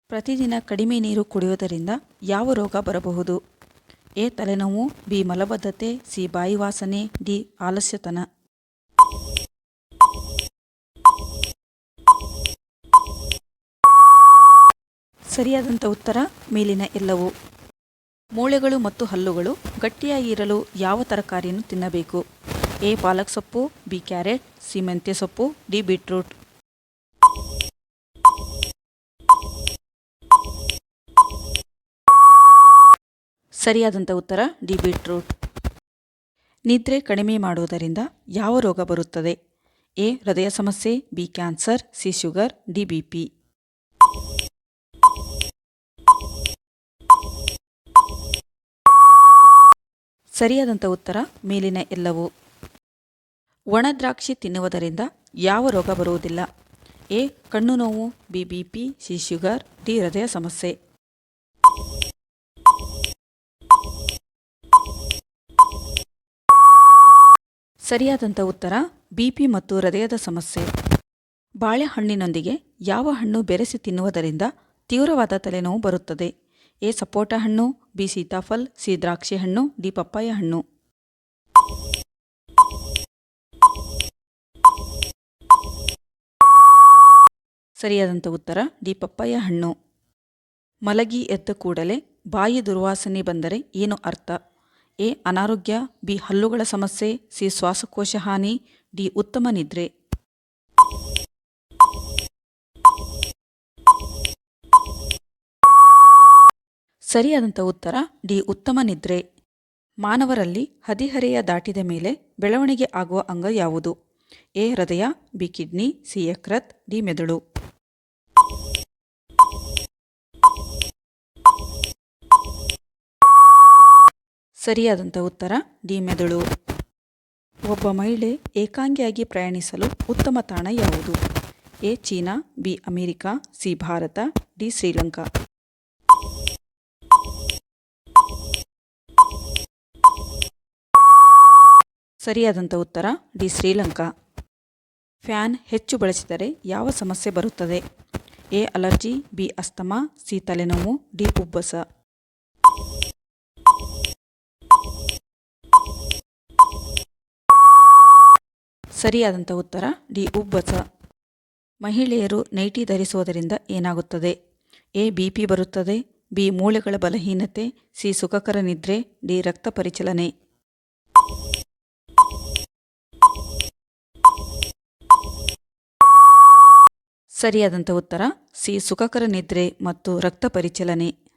ಪ್ರತಿದಿನ ಕಡಿಮೆ ನೀರು ಕುಡಿಯುವುದರಿಂದ ಯಾವ ರೋಗ ಬರಬಹುದು? ಎ. ತಲೆನೋವು, ಬಿ. ಮಲಬದ್ಧತೆ, ಸಿ. ಬಾಯಿ ವಾಸನೆ, ಡಿ. ಆಲಸ್ಯತನ. ಸರಿಯಾದಂಥ ಉತ್ತರ ಮೇಲಿನ ಎಲ್ಲವೂ. ಮೂಳೆಗಳು ಮತ್ತು ಹಲ್ಲುಗಳು ಗಟ್ಟಿಯಾಗಿ ಇರಲು ಯಾವ ತರಕಾರಿಯನ್ನು ತಿನ್ನಬೇಕು? ಎ. ಪಾಲಕ್ ಸೊಪ್ಪು, ಬಿ. Carrot, C. ಮೆಂತ್ಯ ಸೊಪ್ಪು, ಡಿ. ಬೀಟ್ರೂಟ್. ಸರಿಯಾದಂಥ ಉತ್ತರ ಡಿ. ಬೀಟ್ರೂಟ್. ನಿದ್ರೆ ಕಡಿಮೆ ಮಾಡುವುದರಿಂದ ಯಾವ ರೋಗ ಬರುತ್ತದೆ? ಎ. ಹೃದಯ ಸಮಸ್ಯೆ, B. Cancer, C. Sugar, D. BP. ಸರಿಯಾದಂಥ ಉತ್ತರ ಮೇಲಿನ ಎಲ್ಲವೂ. ಒಣ ದ್ರಾಕ್ಷಿ ತಿನ್ನುವುದರಿಂದ ಯಾವ ರೋಗ ಬರುವುದಿಲ್ಲ? ಎ. ಕಣ್ಣು ನೋವು, B. BP, C. Sugar, D. ಹೃದಯ ಸಮಸ್ಯೆ. ಸರಿಯಾದಂಥ ಉತ್ತರ ಬಿಪಿ ಮತ್ತು ಹೃದಯದ ಸಮಸ್ಯೆ. ಬಾಳೆಹಣ್ಣಿನೊಂದಿಗೆ ಯಾವ ಹಣ್ಣು ಬೆರೆಸಿ ತಿನ್ನುವುದರಿಂದ ತೀವ್ರವಾದ ತಲೆನೋವು ಬರುತ್ತದೆ? ಎ. ಸಪೋಟ ಹಣ್ಣು, ಬಿ. ಸೀತಾಫಲ್, ಸಿ. ದ್ರಾಕ್ಷಿ ಹಣ್ಣು, ಡಿ. ಪಪ್ಪಾಯ ಹಣ್ಣು. ಸರಿಯಾದಂಥ ಉತ್ತರ ಡಿ. ಪಪ್ಪಾಯ ಹಣ್ಣು. ಮಲಗಿ ಎದ್ದ ಕೂಡಲೇ ಬಾಯಿ ದುರ್ವಾಸನೆ ಬಂದರೆ ಏನು ಅರ್ಥ? ಎ. ಅನಾರೋಗ್ಯ, ಬಿ. ಹಲ್ಲುಗಳ ಸಮಸ್ಯೆ, ಸಿ. ಶ್ವಾಸಕೋಶ ಹಾನಿ, ಡಿ. ಉತ್ತಮ ನಿದ್ರೆ. ಸರಿಯಾದಂಥ ಉತ್ತರ ಡಿ. ಉತ್ತಮ ನಿದ್ರೆ. ಮಾನವರಲ್ಲಿ ಹದಿಹರೆಯ ದಾಟಿದ ಮೇಲೆ ಬೆಳವಣಿಗೆ ಆಗುವ ಅಂಗ ಯಾವುದು? ಎ. ಹೃದಯ, ಬಿ. Kidney, C. ಯಕೃತ್, ಡಿ. ಮೆದುಳು. ಸರಿಯಾದಂಥ ಉತ್ತರ ಡಿ. ಮೆದುಳು. ಒಬ್ಬ ಮಹಿಳೆ ಏಕಾಂಗಿಯಾಗಿ ಪ್ರಯಾಣಿಸಲು ಉತ್ತಮ ತಾಣ ಯಾವುದು? A. China, B. America, C. Bharat, D. Sri Lanka. ಸರಿಯಾದಂಥ ಉತ್ತರ ಡಿ. ಶ್ರೀಲಂಕಾ. ಫ್ಯಾನ್ ಹೆಚ್ಚು ಬಳಸಿದರೆ ಯಾವ ಸಮಸ್ಯೆ ಬರುತ್ತದೆ? A. Allergy, B. Asthma, C. ತಲೆನೋವು, ಡಿ. ಉಬ್ಬಸ. ಸರಿಯಾದಂಥ ಉತ್ತರ ಡಿ. ಉಬ್ಬಸ. ಮಹಿಳೆಯರು ನೈಟಿ ಧರಿಸುವುದರಿಂದ ಏನಾಗುತ್ತದೆ? ಎ. ಬಿಪಿ ಬರುತ್ತದೆ, ಬಿ. ಮೂಳೆಗಳ ಬಲಹೀನತೆ, ಸಿ. ಸುಖಕರ ನಿದ್ರೆ, ಡಿ. ರಕ್ತ ಪರಿಚಲನೆ. ಸರಿಯಾದಂಥ ಉತ್ತರ ಸಿ. ಸುಖಕರ ನಿದ್ರೆ ಮತ್ತು ರಕ್ತ ಪರಿಚಲನೆ.